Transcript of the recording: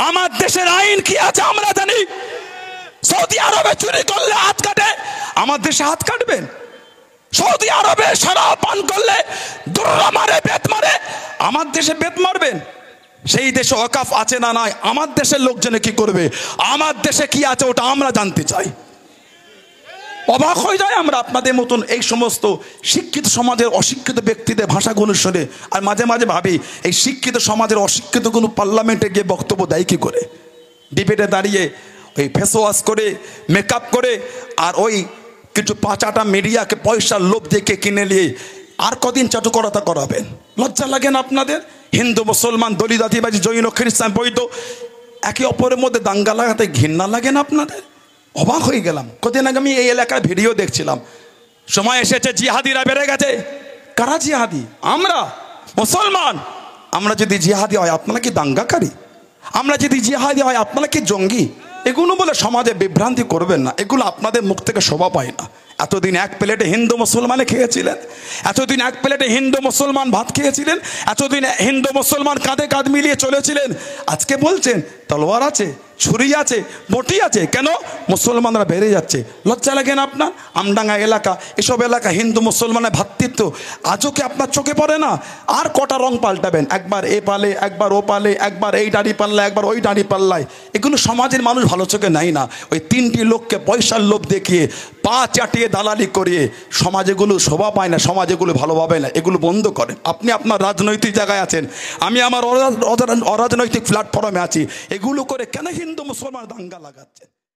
আমার দেশের আইন কি আছে আমরা জানি। সৌদি আরবে চুরি করলে হাত কাটে, আমার দেশে হাত কাটবেন? সৌদি আরবে শরাব পান করলে দুর্রা মারে, বেত মারে, আমার দেশে বেত মারবেন? সেই দেশে ওয়াকাফ আছে না নাই, আমার দেশের লোকজনে কি করবে? আমার দেশে কি আছে ওটা আমরা জানতে চাই। অবাক হয়ে যায় আমরা আপনাদের মতন এই সমস্ত শিক্ষিত সমাজের অশিক্ষিত ব্যক্তিদের ভাষাগুলো শুনে। আর মাঝে মাঝে ভাবি এই শিক্ষিত সমাজের অশিক্ষিতগুলো পার্লামেন্টে গিয়ে বক্তব্য দেয় কি করে? ডিবেটে দাঁড়িয়ে ওই ফেস ওয়াশ করে, মেকআপ করে, আর ওই কিছু পাঁচাটা মিডিয়াকে পয়সার লোভ দেখে কিনে নিয়ে আর কদিন চাটুকরতা করাবেন? লজ্জা লাগে না আপনাদের? হিন্দু মুসলমান, দলিত আদিবাসী, জৈন খ্রিস্টান বৈধ একে অপরের মধ্যে দাঙ্গা লাগাতে ঘৃণা লাগে না আপনাদের? অবাক হয়ে গেলাম। কদিন আগে আমি এই এলাকার ভিডিও দেখছিলাম, সময় এসেছে জিহাদিরা বেড়ে গেছে। কারা জিহাদি? আমরা মুসলমান। আমরা যদি জিহাদি হয় আপনারা কি দাঙ্গাকারী? আমরা যদি জিহাদি হয় আপনারা কি জঙ্গি? এগুলো বলে সমাজে বিভ্রান্তি করবেন না, এগুলো আপনাদের মুখ থেকে শোভা পায় না। এতদিন এক প্লেটে হিন্দু মুসলমানে খেয়েছিলেন, এতদিন এক প্লেটে হিন্দু মুসলমান ভাত খেয়েছিলেন, এতদিন হিন্দু মুসলমান কাঁধে কাঁধ মিলিয়ে চলেছিলেন। আজকে বলছেন তলোয়ার আছে, ছুরি আছে, বটি আছে। কেন? মুসলমানরা বেড়ে যাচ্ছে। লজ্জা লাগে না আপনার? আমডাঙ্গা এলাকা, এসব এলাকা হিন্দু মুসলমানের ভ্রাতৃত্ব আজও কি আপনার চোখে পড়ে না? আর কটা রং পাল্টাবেন? একবার এ পালে, একবার ও পালে, একবার এই দাড়ি পাল্লায়, একবার ওই দাড়ি পাল্লায়। এগুলো সমাজের মানুষ ভালো চোখে নেয় না। ওই তিনটি লোককে পয়সার লোভ দেখিয়ে, পা চাটিয়ে, দালালি করিয়ে সমাজেগুলো শোভা পায় না, সমাজেগুলো ভালোভাবে না। এগুলো বন্ধ করেন। আপনি আপনার রাজনৈতিক জায়গায় আছেন, আমি আমার অরাজনৈতিক প্ল্যাটফর্মে আছি। এগুলো করে কেন হিন্দু মুসলমান দাঙ্গা লাগাচ্ছেন?